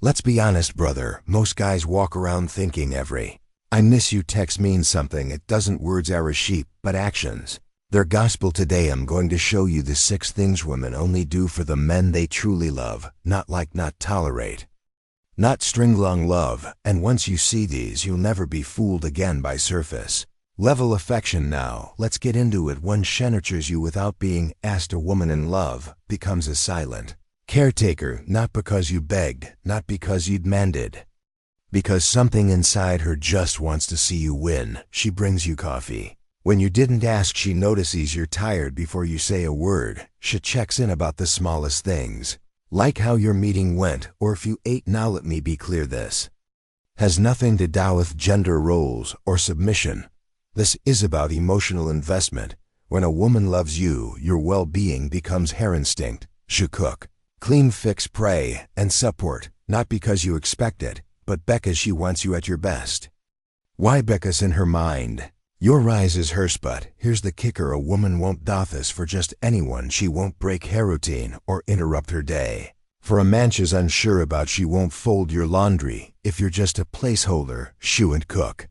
Let's be honest, brother, most guys walk around thinking every "I miss you" text means something. It doesn't. Words are a sheep, but actions, they're gospel. Today I'm going to show you the 6 things women only do for the men they truly love, not like, not tolerate, not string along love, and once you see these you'll never be fooled again by surface level affection. Now, let's get into it. One, she nurtures you without being asked. A woman in love becomes a silent caretaker, not because you begged, not because you demanded, because something inside her just wants to see you win. She brings you coffee when you didn't ask. She notices you're tired before you say a word. She checks in about the smallest things, like how your meeting went or if you ate. Now let me be clear, this has nothing to do with gender roles or submission. This is about emotional investment. When a woman loves you, your well-being becomes her instinct. She cook, clean, fix, pray, and support, not because you expect it, but because she wants you at your best. Why? Because in her mind, your rise is hers. But here's the kicker: a woman won't do this for just anyone. She won't break her routine or interrupt her day for a man she's unsure about. She won't fold your laundry if you're just a placeholder. She won't cook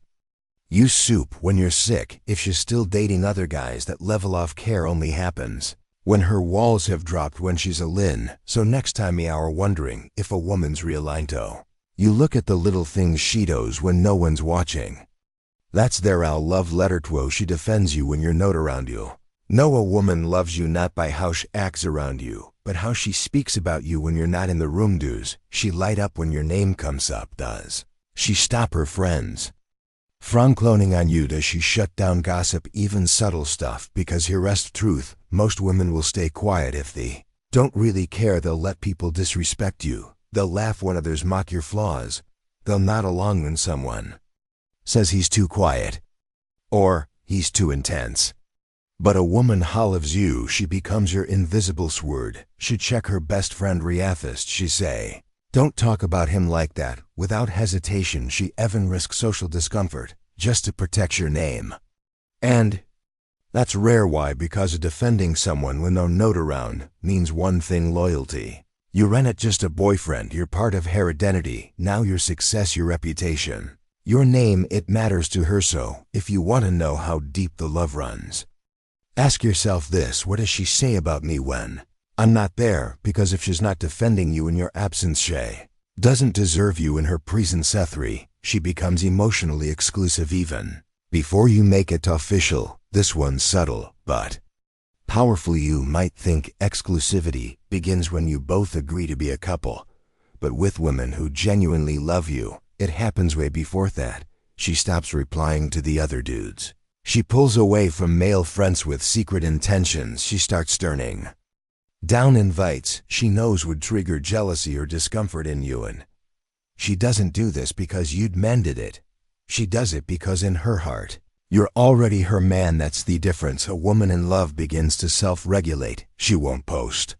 you soup when you're sick if she's still dating other guys. That level of care only happens when her walls have dropped, when she's alone. So next time you are wondering if a woman's real into you, look at the little things she does when no one's watching. That's their love letter to you. She defends you when you're not around you. No, a woman loves you not by how she acts around you, but how she speaks about you when you're not in the room. Does she light up when your name comes up? Does she stop her friends from cloning on you? Does she shut down gossip, even subtle stuff? Because here's the truth: most women will stay quiet if they don't really care. They'll let people disrespect you. They'll laugh when others mock your flaws. They'll nod along when someone says he's too quiet or he's too intense. But a woman who loves you, she becomes your invisible sword. She check her best friend Riathist. She say, "Don't talk about him like that." Without hesitation, she even risks social discomfort just to protect your name. And that's rare. Why? Because defending someone when no note around means one thing: loyalty. You rent it just a boyfriend. You're part of her identity. Now your success, your reputation, your name, it matters to her. So if you want to know how deep the love runs, ask yourself this: what does she say about me when I'm not there? Because if she's not defending you in your absence, she doesn't deserve you in her presence. 3, she becomes emotionally exclusive even before you make it official. This one's subtle but powerful. You might think exclusivity begins when you both agree to be a couple, but with women who genuinely love you, it happens way before that. She stops replying to the other dudes. She pulls away from male friends with secret intentions. She starts turning down invites she knows would trigger jealousy or discomfort in you. And she doesn't do this because you'd mended it. She does it because in her heart, you're already her man. That's the difference. A woman in love begins to self-regulate. She won't post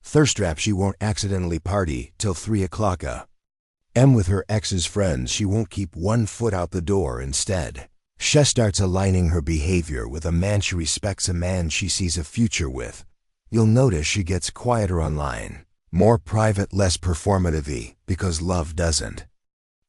thirst trap. She won't accidentally party till 3 o'clock a.m. with her ex's friends. She won't keep one foot out the door. Instead, she starts aligning her behavior with a man she respects, a man she sees a future with. You'll notice she gets quieter online, more private, less performative, because love doesn't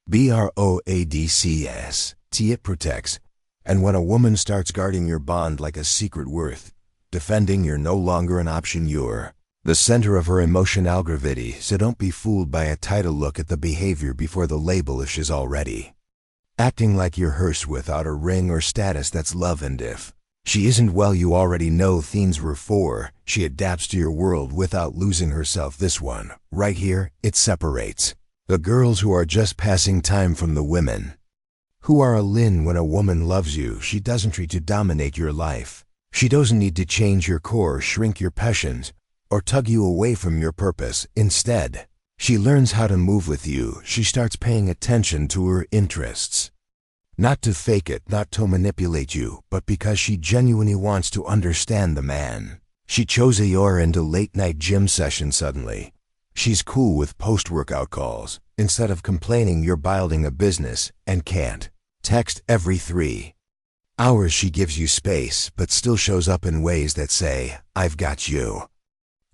BROADCS. It protects. And when a woman starts guarding your bond like a secret worth, defending, you're no longer an option. You're the center of her emotional gravity. So don't be fooled by a title. Look at the behavior before the label. If she's already acting like you're hers without a ring or status, that's love. And if she isn't, well, you already know themes were 4. She adapts to your world without losing herself. This one, right here, it separates the girls who are just passing time from the women who are alone. When a woman loves you, she doesn't try to dominate your life. She doesn't need to change your core, shrink your passions, or tug you away from your purpose. Instead, she learns how to move with you. She starts paying attention to her interests. Not to fake it, not to manipulate you, but because she genuinely wants to understand the man she chose. You're into late-night gym sessions. Suddenly, she's cool with post-workout calls. Instead of complaining you're building a business and can't text every 3 hours, she gives you space, but still shows up in ways that say, "I've got you."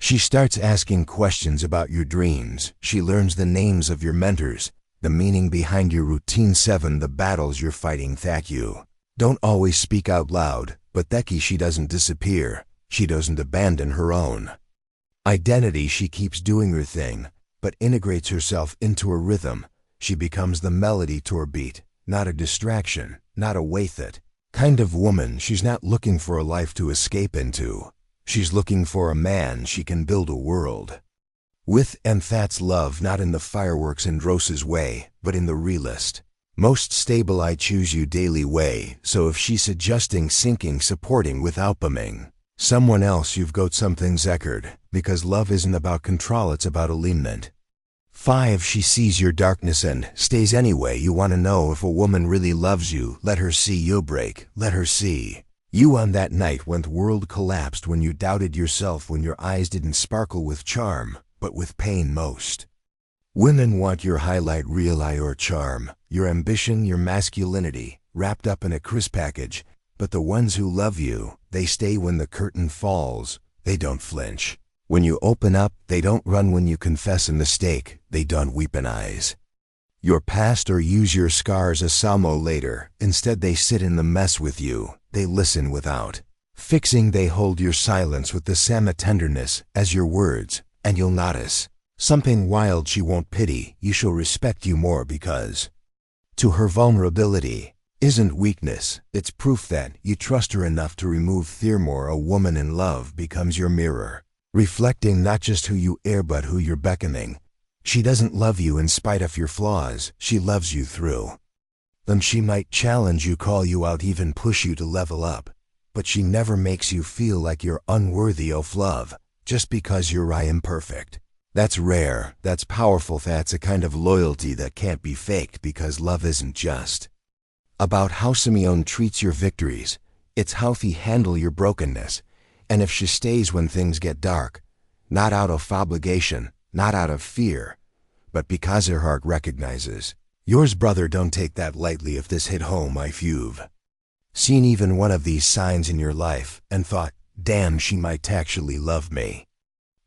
She starts asking questions about your dreams. She learns the names of your mentors, the meaning behind your routine. 7. The battles you're fighting. Thank you. Don't always speak out loud, but Theki, she doesn't disappear. She doesn't abandon her own identity. She keeps doing her thing, but integrates herself into a rhythm. She becomes the melody to her beat, not a distraction, not a waithet kind of woman. She's not looking for a life to escape into. She's looking for a man she can build a world with, and that's love, not in the fireworks and Rose's way, but in the realist, most stable I choose you daily way. So if she's adjusting, sinking, supporting without bombing someone else, you've got something Zekerd, because love isn't about control, it's about alignment. 5. She sees your darkness and stays anyway. You want to know if a woman really loves you, let her see you break, let her see you on that night when the world collapsed, when you doubted yourself, when your eyes didn't sparkle with charm, but with pain. Most women want your highlight reel, your charm, your ambition, your masculinity, wrapped up in a crisp package. But the ones who love you, they stay when the curtain falls. They don't flinch when you open up. They don't run when you confess a mistake. They don't weaponize your past or use your scars as ammo later. Instead, they sit in the mess with you. They listen without fixing. They hold your silence with the same tenderness as your words. And you'll notice something wild. She won't pity you, she'll respect you more, because to her vulnerability isn't weakness. It's proof that you trust her enough to remove fear more. A woman in love becomes your mirror, reflecting not just who you are but who you're beckoning. She doesn't love you in spite of your flaws. She loves you through them. She might challenge you, call you out, even push you to level up, but she never makes you feel like you're unworthy of love just because you're imperfect. That's rare, that's powerful, that's a kind of loyalty that can't be faked, because love isn't just about how Simeon treats your victories, it's how he handles your brokenness. And if she stays when things get dark, not out of obligation, not out of fear, but because her heart recognizes yours, brother. Don't take that lightly. If this hit home, if you've seen even one of these signs in your life and thought, damn, she might actually love me,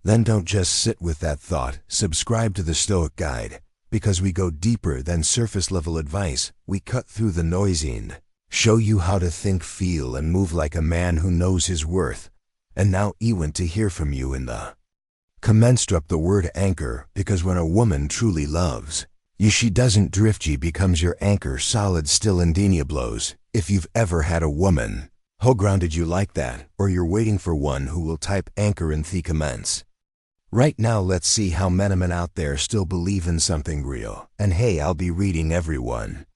then don't just sit with that thought. Subscribe to the Stoic Guide, because we go deeper than surface level advice. We cut through the noise and show you how to think, feel, and move like a man who knows his worth. And now I want to hear from you in the comments. Drop the word anchor, because when a woman truly loves you, she doesn't drift. She becomes your anchor, solid, still, and blows. If you've ever had a woman who grounded you like that, or you're waiting for one who will type anchor in the comments right now. Let's see how many men out there still believe in something real. And hey, I'll be reading everyone.